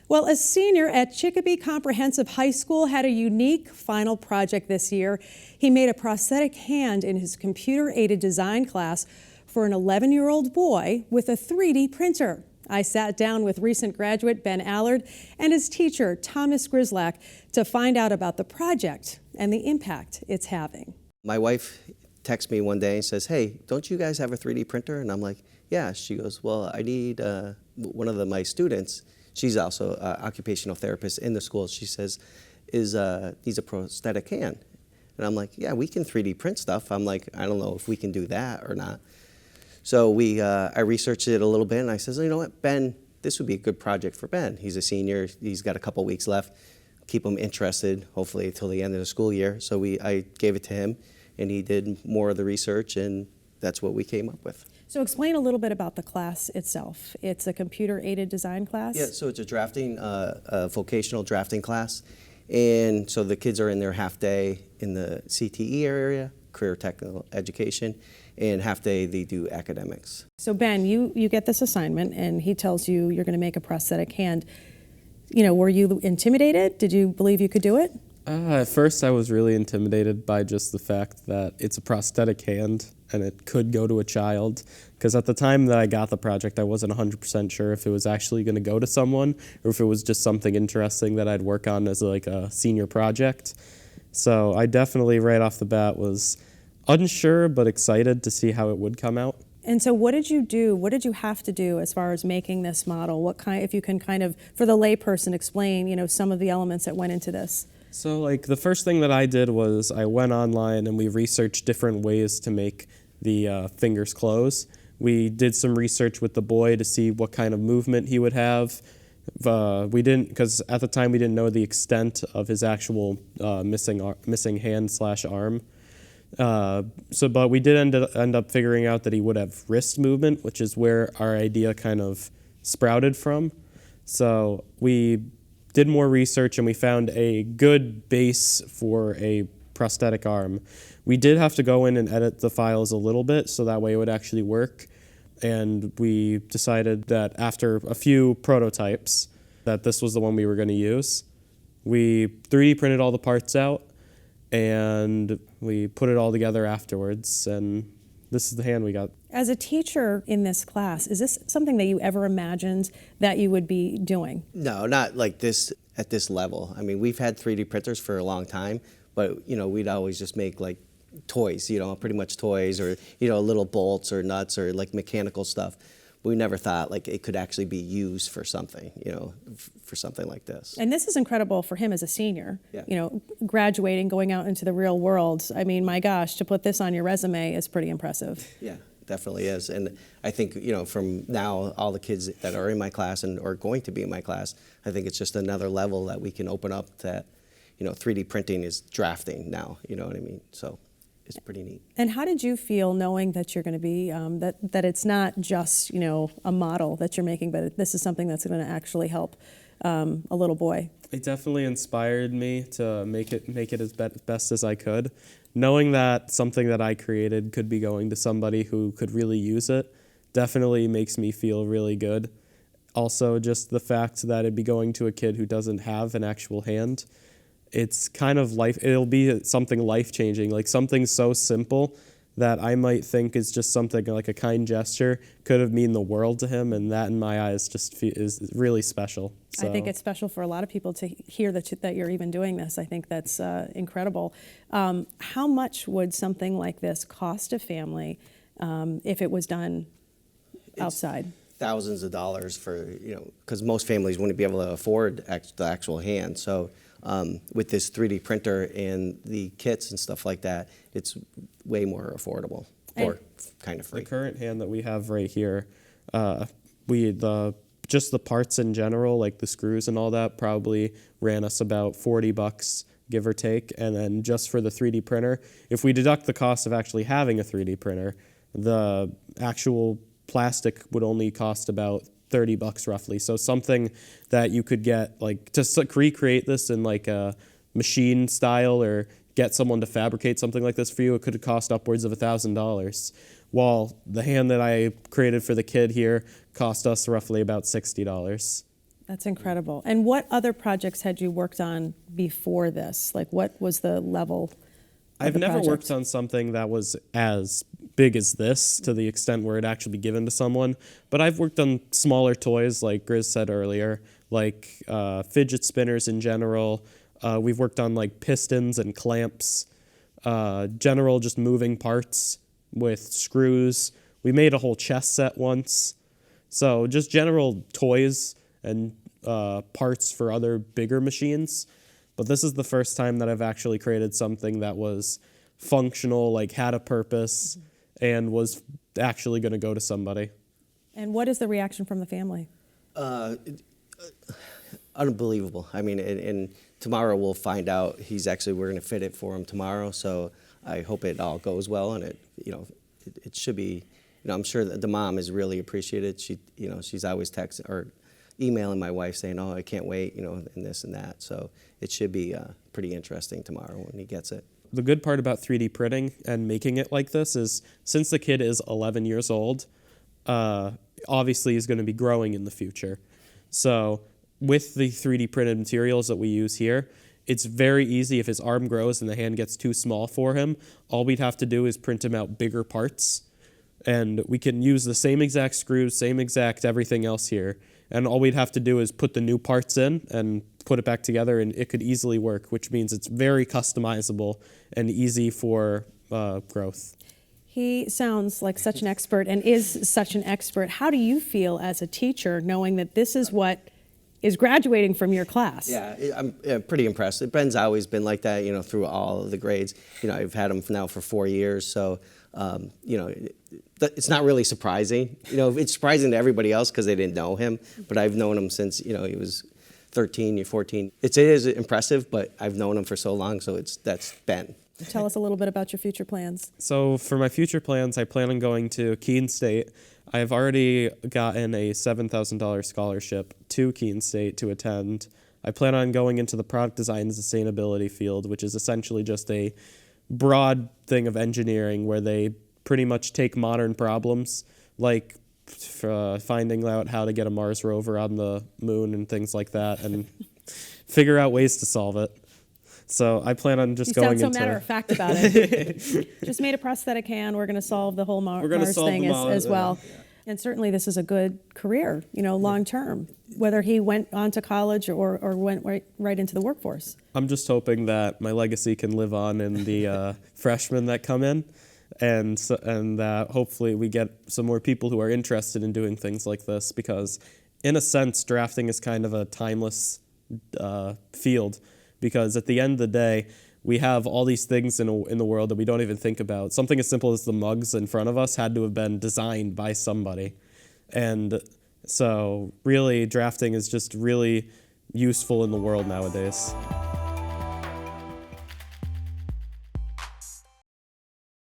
Well, a senior at Chicopee Comprehensive High School had a unique final project this year. He made a prosthetic hand in his computer-aided design class for an 11-year-old boy with a 3D printer. I sat down with recent graduate Ben Allard and his teacher, Thomas Grzelak, to find out about the project and the impact it's having. My wife texts me one day and says, "Hey, don't you guys have a 3D printer?" And I'm like, "Yeah." She goes, "Well, I need one of my students." She's also an occupational therapist in the school. She says, needs a prosthetic hand. And I'm like, "Yeah, we can 3D print stuff." I'm like, "I don't know if we can do that or not." So I researched it a little bit, and I says, "You know what, Ben, this would be a good project for Ben. He's a senior. He's got a couple weeks left. Keep him interested, hopefully until the end of the school year." So I gave it to him, and he did more of the research, and that's what we came up with. So explain a little bit about the class itself. It's a computer-aided design class? Yeah, so it's a vocational drafting class. And so the kids are in their half day in the CTE area, career technical education, and half day they do academics. So Ben, you get this assignment, and he tells you you're going to make a prosthetic hand. You know, were you intimidated? Did you believe you could do it? At first, I was really intimidated by just the fact that it's a prosthetic hand and it could go to a child. Because at the time that I got the project, I wasn't 100% sure if it was actually going to go to someone or if it was just something interesting that I'd work on as like a senior project. So I definitely, right off the bat, was unsure but excited to see how it would come out. And so what did you do? What did you have to do as far as making this model? What kind, if you can kind of, for the layperson, explain, you know, some of the elements that went into this? So like the first thing that I did was I went online and we researched different ways to make the fingers close. We did some research with the boy to see what kind of movement he would have. We didn't, because at the time we didn't know the extent of his actual missing hand/arm. But we did end up figuring out that he would have wrist movement, which is where our idea kind of sprouted from. So we did more research and we found a good base for a prosthetic arm. We did have to go in and edit the files a little bit so that way it would actually work. And we decided that after a few prototypes that this was the one we were going to use. We 3D printed all the parts out and we put it all together afterwards, and this is the hand we got. As a teacher in this class, is this something that you ever imagined that you would be doing? No, not like this at this level. I mean, we've had 3D printers for a long time, but you know, we'd always just make like toys, you know, pretty much toys, or you know, little bolts or nuts or like mechanical stuff. We never thought like it could actually be used for something, you know, for something like this. And this is incredible for him as a senior, yeah. You know, graduating, going out into the real world. I mean, my gosh, to put this on your resume is pretty impressive. Yeah, definitely is. And I think, you know, from now, all the kids that are in my class and are going to be in my class, I think it's just another level that we can open up that, you know, 3D printing is drafting now, you know what I mean? So it's pretty neat. And how did you feel knowing that you're going to be, that it's not just, you know, a model that you're making, but this is something that's going to actually help a little boy? It definitely inspired me to make it as best as I could. Knowing that something that I created could be going to somebody who could really use it definitely makes me feel really good. Also, just the fact that it'd be going to a kid who doesn't have an actual hand, it's kind of it'll be something life-changing, like something so simple that I might think is just something like a kind gesture could have mean the world to him, and that in my eyes just is really special. So. I think it's special for a lot of people to hear that you're even doing this. I think that's incredible. How much would something like this cost a family if it was done outside? It's thousands of dollars for, you know, because most families wouldn't be able to afford the actual hand. So with this 3D printer and the kits and stuff like that, it's way more affordable or kind of free. The current hand that we have right here, just the parts in general, like the screws and all that, probably ran us about $40, give or take. And then just for the 3D printer, if we deduct the cost of actually having a 3D printer, the actual plastic would only cost about $30 roughly. So something that you could get, like, to recreate this in like a machine style or get someone to fabricate something like this for you, it could cost upwards of $1,000. While the hand that I created for the kid here cost us roughly about $60. That's incredible. And what other projects had you worked on before this? Like, what was the level of I've the never project? worked on something that was as big as this, to the extent where it actually be given to someone. But I've worked on smaller toys, like Grizz said earlier, like fidget spinners in general. We've worked on like pistons and clamps, general just moving parts with screws. We made a whole chess set once. So just general toys and parts for other bigger machines. But this is the first time that I've actually created something that was functional, like had a purpose, and was actually going to go to somebody. And what is the reaction from the family? Unbelievable. I mean, and tomorrow we'll find out. We're going to fit it for him tomorrow. So I hope it all goes well, and it should be. I'm sure that the mom is really appreciated. She's always texting or emailing my wife saying, "Oh, I can't wait," and this and that. So it should be pretty interesting tomorrow when he gets it. The good part about 3D printing and making it like this is, since the kid is 11 years old, obviously he's going to be growing in the future. So with the 3D printed materials that we use here, it's very easy if his arm grows and the hand gets too small for him. All we'd have to do is print him out bigger parts, and we can use the same exact screws, same exact everything else here. And all we'd have to do is put the new parts in and put it back together, and it could easily work, which means it's very customizable and easy for growth. He sounds like such an expert and is such an expert. How do you feel as a teacher knowing that this is what is graduating from your class? Yeah, I'm pretty impressed. Ben's always been like that, through all of the grades. I've had him now for 4 years, so, it's not really surprising. It's surprising to everybody else because they didn't know him, but I've known him since, he was 13, 14. It is impressive, but I've known him for so long, so that's Ben. Tell us a little bit about your future plans. So for my future plans, I plan on going to Keene State. I've already gotten a $7,000 scholarship to Keene State to attend. I plan on going into the product design and sustainability field, which is essentially just a broad thing of engineering where they pretty much take modern problems like finding out how to get a Mars rover on the moon and things like that and figure out ways to solve it. So I plan on just going into... You sound so matter of fact about it. Just made a prosthetic hand. We're going to solve the whole Mars thing as well. Yeah. And certainly this is a good career, long term, whether he went on to college or went right into the workforce. I'm just hoping that my legacy can live on in the freshmen that come in, and that hopefully we get some more people who are interested in doing things like this, because in a sense drafting is kind of a timeless field, because at the end of the day we have all these things in the world that we don't even think about. Something as simple as the mugs in front of us had to have been designed by somebody. And so really drafting is just really useful in the world nowadays.